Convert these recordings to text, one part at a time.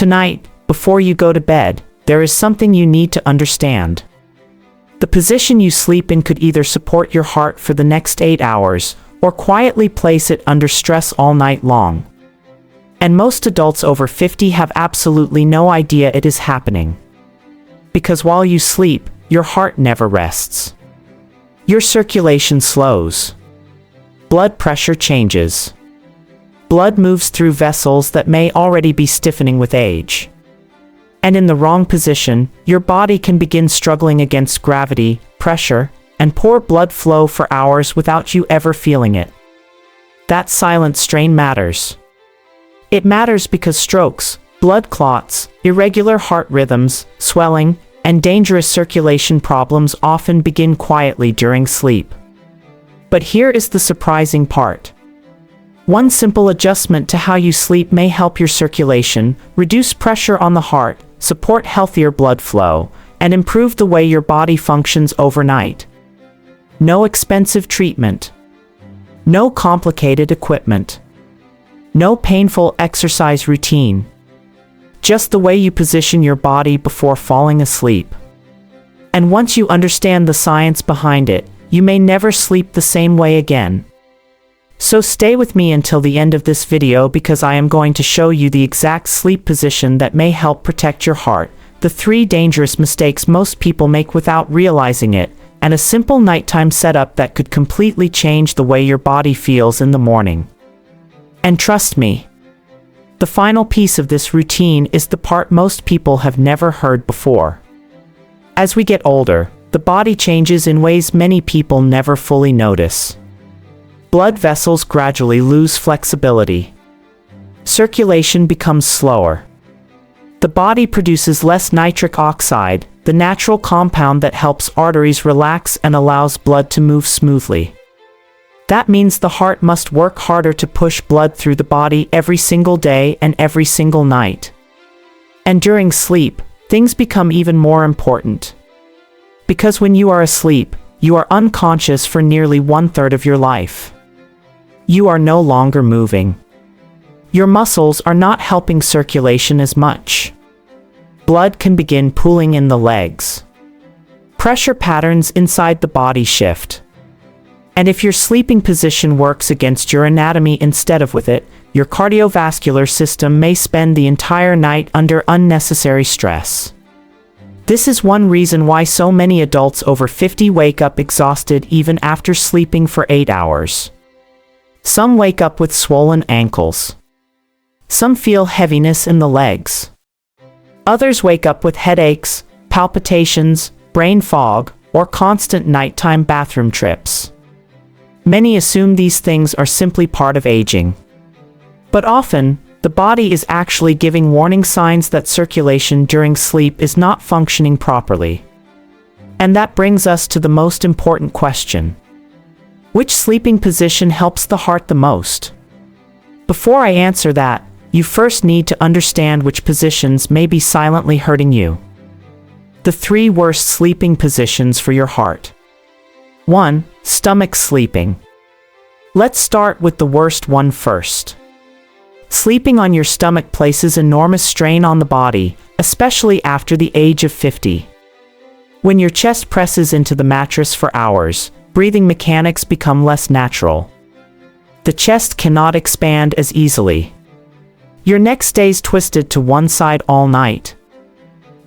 Tonight, before you go to bed, there is something you need to understand. The position you sleep in could either support your heart for the next 8 hours, or quietly place it under stress all night long. And most adults over 50 have absolutely no idea it is happening. Because while you sleep, your heart never rests. Your circulation slows. Blood pressure changes. Blood moves through vessels that may already be stiffening with age. And in the wrong position, your body can begin struggling against gravity, pressure, and poor blood flow for hours without you ever feeling it. That silent strain matters. It matters because strokes, blood clots, irregular heart rhythms, swelling, and dangerous circulation problems often begin quietly during sleep. But here is the surprising part. One simple adjustment to how you sleep may help your circulation, reduce pressure on the heart, support healthier blood flow, and improve the way your body functions overnight. No expensive treatment. No complicated equipment. No painful exercise routine. Just the way you position your body before falling asleep. And once you understand the science behind it, you may never sleep the same way again. So stay with me until the end of this video because I am going to show you the exact sleep position that may help protect your heart, the 3 dangerous mistakes most people make without realizing it, and a simple nighttime setup that could completely change the way your body feels in the morning. And trust me, the final piece of this routine is the part most people have never heard before. As we get older, the body changes in ways many people never fully notice. Blood vessels gradually lose flexibility. Circulation becomes slower. The body produces less nitric oxide, the natural compound that helps arteries relax and allows blood to move smoothly. That means the heart must work harder to push blood through the body every single day and every single night. And during sleep, things become even more important. Because when you are asleep, you are unconscious for nearly 1/3 of your life. You are no longer moving. Your muscles are not helping circulation as much. Blood can begin pooling in the legs. Pressure patterns inside the body shift. And if your sleeping position works against your anatomy instead of with it, your cardiovascular system may spend the entire night under unnecessary stress. This is one reason why so many adults over 50 wake up exhausted even after sleeping for 8 hours. Some wake up with swollen ankles. Some feel heaviness in the legs. Others wake up with headaches, palpitations, brain fog, or constant nighttime bathroom trips. Many assume these things are simply part of aging. But often, the body is actually giving warning signs that circulation during sleep is not functioning properly. And that brings us to the most important question. Which sleeping position helps the heart the most? Before I answer that, you first need to understand which positions may be silently hurting you. The 3 worst sleeping positions for your heart. 1. Stomach sleeping. Let's start with the worst one first. Sleeping on your stomach places enormous strain on the body, especially after the age of 50. When your chest presses into the mattress for hours, breathing mechanics become less natural. The chest cannot expand as easily. Your neck stays twisted to one side all night.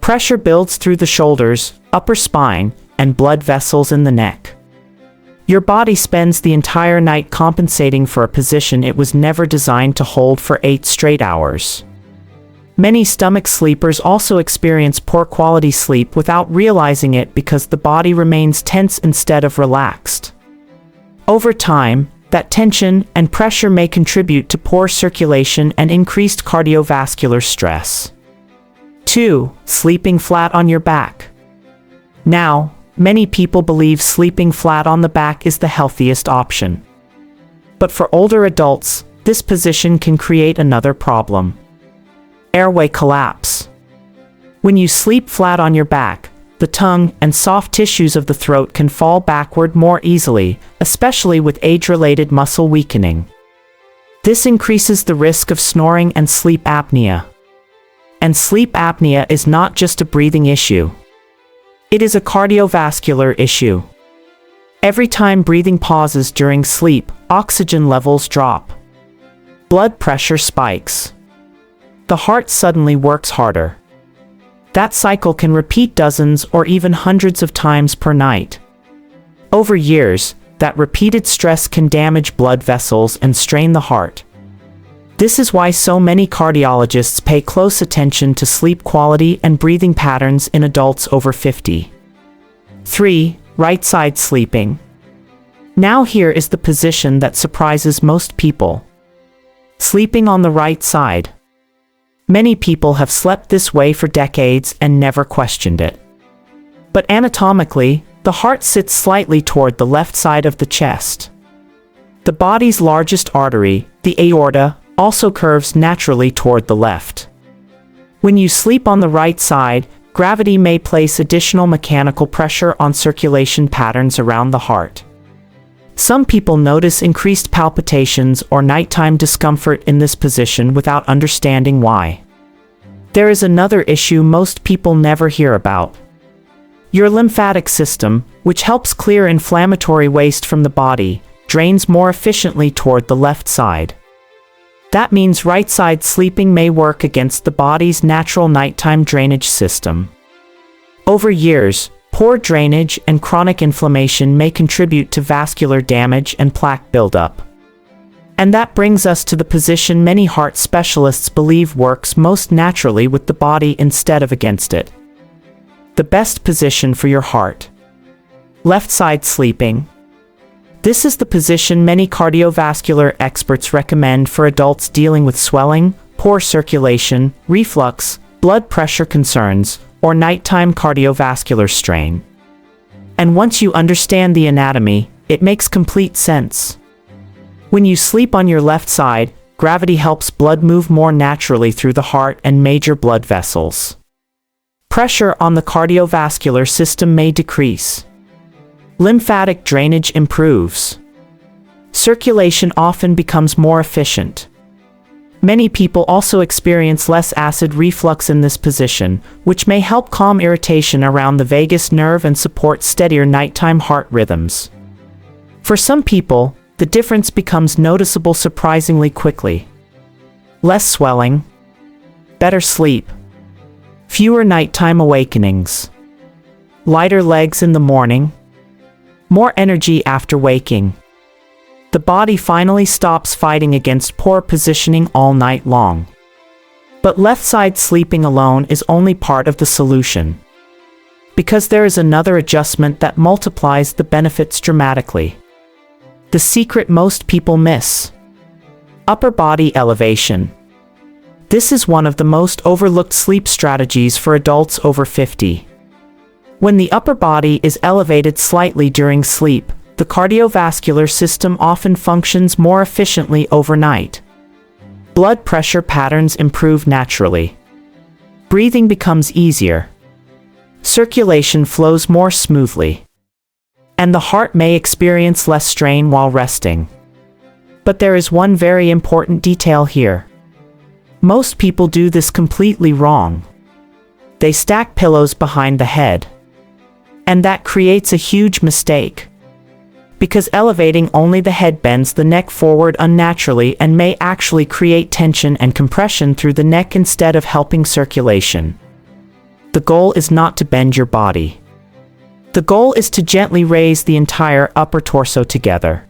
Pressure builds through the shoulders, upper spine, and blood vessels in the neck. Your body spends the entire night compensating for a position it was never designed to hold for 8 straight hours. Many stomach sleepers also experience poor quality sleep without realizing it because the body remains tense instead of relaxed. Over time, that tension and pressure may contribute to poor circulation and increased cardiovascular stress. 2. Sleeping flat on your back. Now, many people believe sleeping flat on the back is the healthiest option. But for older adults, this position can create another problem. Airway collapse. When you sleep flat on your back, the tongue and soft tissues of the throat can fall backward more easily, especially with age-related muscle weakening. This increases the risk of snoring and sleep apnea. And sleep apnea is not just a breathing issue. It is a cardiovascular issue. Every time breathing pauses during sleep, oxygen levels drop. Blood pressure spikes. The heart suddenly works harder. That cycle can repeat dozens or even hundreds of times per night. Over years, that repeated stress can damage blood vessels and strain the heart. This is why so many cardiologists pay close attention to sleep quality and breathing patterns in adults over 50. 3. Right side sleeping. Now here is the position that surprises most people. Sleeping on the right side. Many people have slept this way for decades and never questioned it. But anatomically, the heart sits slightly toward the left side of the chest. The body's largest artery, the aorta, also curves naturally toward the left. When you sleep on the right side, gravity may place additional mechanical pressure on circulation patterns around the heart. Some people notice increased palpitations or nighttime discomfort in this position without understanding why. There is another issue most people never hear about. Your lymphatic system, which helps clear inflammatory waste from the body, drains more efficiently toward the left side. That means right side sleeping may work against the body's natural nighttime drainage system. Over years, poor drainage and chronic inflammation may contribute to vascular damage and plaque buildup. And that brings us to the position many heart specialists believe works most naturally with the body instead of against it. The best position for your heart. Left side sleeping. This is the position many cardiovascular experts recommend for adults dealing with swelling, poor circulation, reflux, blood pressure concerns, or nighttime cardiovascular strain. And once you understand the anatomy, it makes complete sense. When you sleep on your left side, gravity helps blood move more naturally through the heart and major blood vessels. Pressure on the cardiovascular system may decrease. Lymphatic drainage improves. Circulation often becomes more efficient. Many people also experience less acid reflux in this position, which may help calm irritation around the vagus nerve and support steadier nighttime heart rhythms. For some people, the difference becomes noticeable surprisingly quickly. Less swelling. Better sleep. Fewer nighttime awakenings. Lighter legs in the morning. More energy after waking. The body finally stops fighting against poor positioning all night long. But left side sleeping alone is only part of the solution. Because there is another adjustment that multiplies the benefits dramatically. The secret most people miss. Upper body elevation. This is one of the most overlooked sleep strategies for adults over 50. When the upper body is elevated slightly during sleep, the cardiovascular system often functions more efficiently overnight. Blood pressure patterns improve naturally. Breathing becomes easier. Circulation flows more smoothly. And the heart may experience less strain while resting. But there is one very important detail here. Most people do this completely wrong. They stack pillows behind the head. And that creates a huge mistake. Because elevating only the head bends the neck forward unnaturally and may actually create tension and compression through the neck instead of helping circulation. The goal is not to bend your body. The goal is to gently raise the entire upper torso together.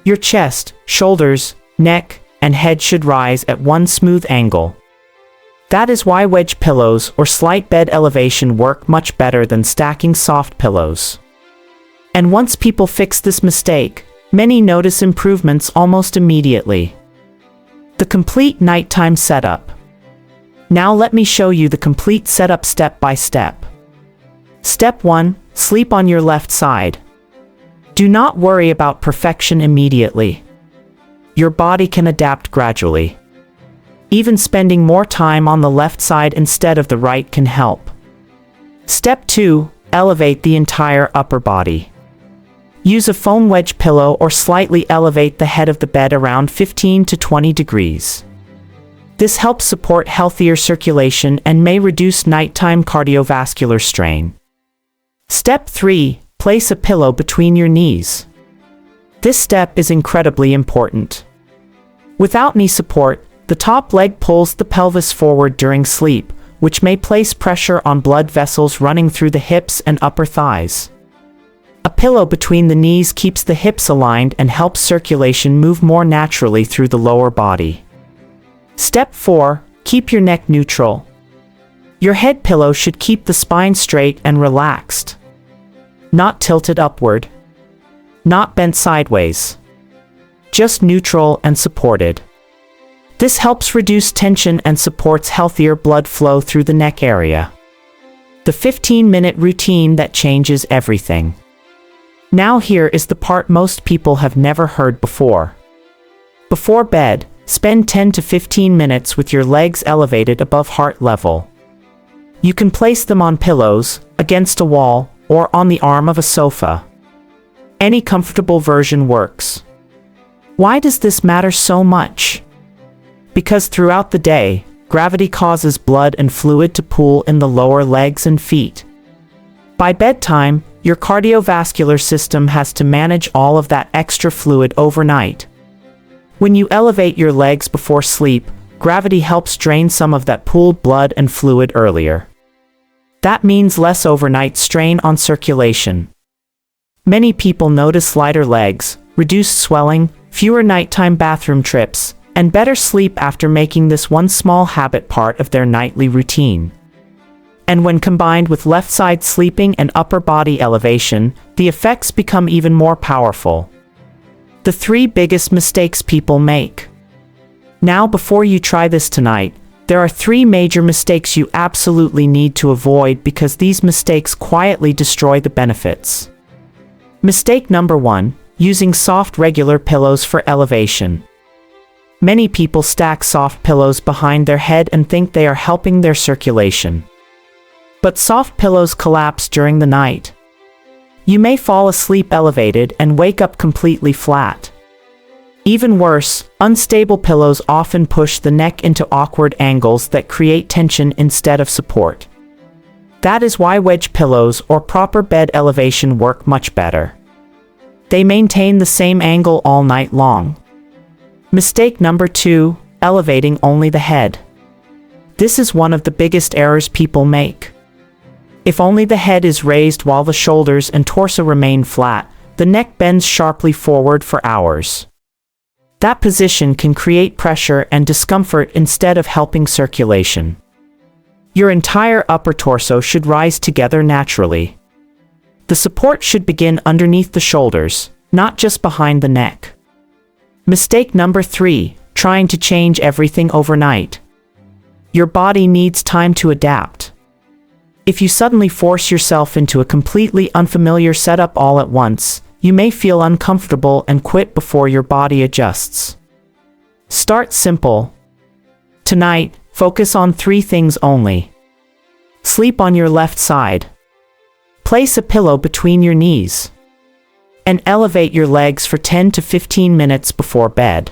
Your chest, shoulders, neck, and head should rise at one smooth angle. That is why wedge pillows or slight bed elevation work much better than stacking soft pillows. And once people fix this mistake, many notice improvements almost immediately. The complete nighttime setup. Now let me show you the complete setup step by step. Step 1. Sleep on your left side. Do not worry about perfection immediately. Your body can adapt gradually. Even spending more time on the left side instead of the right can help. Step 2. Elevate the entire upper body. Use a foam wedge pillow or slightly elevate the head of the bed around 15 to 20 degrees. This helps support healthier circulation and may reduce nighttime cardiovascular strain. Step 3. Place a pillow between your knees. This step is incredibly important. Without knee support, the top leg pulls the pelvis forward during sleep, which may place pressure on blood vessels running through the hips and upper thighs. A pillow between the knees keeps the hips aligned and helps circulation move more naturally through the lower body. Step 4. Keep your neck neutral. Your head pillow should keep the spine straight and relaxed. Not tilted upward. Not bent sideways. Just neutral and supported. This helps reduce tension and supports healthier blood flow through the neck area. The 15-minute routine that changes everything. Now here is the part most people have never heard before. Before bed, spend 10 to 15 minutes with your legs elevated above heart level. You can place them on pillows, against a wall, or on the arm of a sofa. Any comfortable version works. Why does this matter so much? Because throughout the day, gravity causes blood and fluid to pool in the lower legs and feet. By bedtime, your cardiovascular system has to manage all of that extra fluid overnight. When you elevate your legs before sleep, gravity helps drain some of that pooled blood and fluid earlier. That means less overnight strain on circulation. Many people notice lighter legs, reduced swelling, fewer nighttime bathroom trips, and better sleep after making this one small habit part of their nightly routine. And when combined with left side sleeping and upper body elevation, the effects become even more powerful. The 3 biggest mistakes people make. Now, before you try this tonight, there are 3 major mistakes you absolutely need to avoid because these mistakes quietly destroy the benefits. Mistake number 1, using soft regular pillows for elevation. Many people stack soft pillows behind their head and think they are helping their circulation. But soft pillows collapse during the night. You may fall asleep elevated and wake up completely flat. Even worse, unstable pillows often push the neck into awkward angles that create tension instead of support. That is why wedge pillows or proper bed elevation work much better. They maintain the same angle all night long. Mistake number 2, elevating only the head. This is one of the biggest errors people make. If only the head is raised while the shoulders and torso remain flat, the neck bends sharply forward for hours. That position can create pressure and discomfort instead of helping circulation. Your entire upper torso should rise together naturally. The support should begin underneath the shoulders, not just behind the neck. Mistake number 3, trying to change everything overnight. Your body needs time to adapt. If you suddenly force yourself into a completely unfamiliar setup all at once, you may feel uncomfortable and quit before your body adjusts. Start simple. Tonight, focus on 3 things only. Sleep on your left side. Place a pillow between your knees. And elevate your legs for 10 to 15 minutes before bed.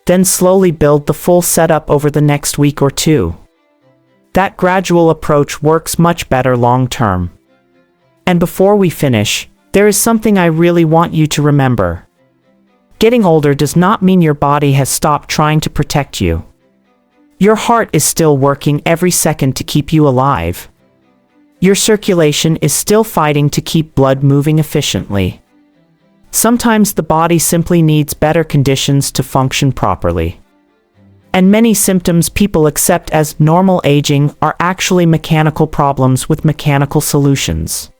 Then slowly build the full setup over the next week or 2. That gradual approach works much better long term. And before we finish, there is something I really want you to remember. Getting older does not mean your body has stopped trying to protect you. Your heart is still working every second to keep you alive. Your circulation is still fighting to keep blood moving efficiently. Sometimes the body simply needs better conditions to function properly. And many symptoms people accept as normal aging are actually mechanical problems with mechanical solutions.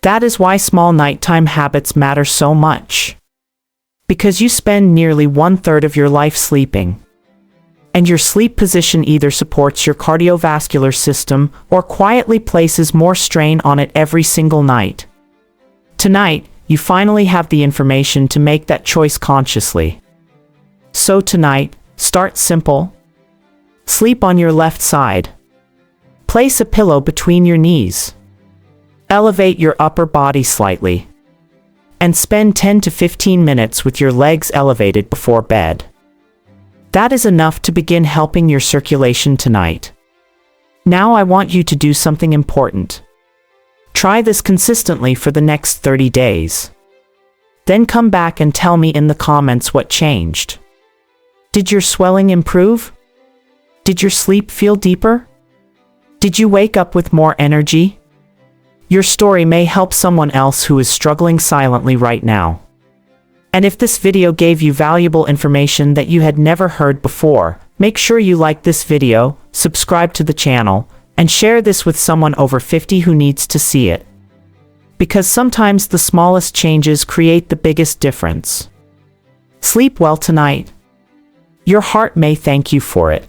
That is why small nighttime habits matter so much. Because you spend nearly 1/3 of your life sleeping. And your sleep position either supports your cardiovascular system or quietly places more strain on it every single night. Tonight, you finally have the information to make that choice consciously. So tonight, start simple. Sleep on your left side. Place a pillow between your knees. Elevate your upper body slightly. And spend 10 to 15 minutes with your legs elevated before bed. That is enough to begin helping your circulation tonight. Now I want you to do something important. Try this consistently for the next 30 days. Then come back and tell me in the comments what changed. Did your swelling improve? Did your sleep feel deeper? Did you wake up with more energy? Your story may help someone else who is struggling silently right now. And if this video gave you valuable information that you had never heard before, make sure you like this video, subscribe to the channel, and share this with someone over 50 who needs to see it. Because sometimes the smallest changes create the biggest difference. Sleep well tonight. Your heart may thank you for it.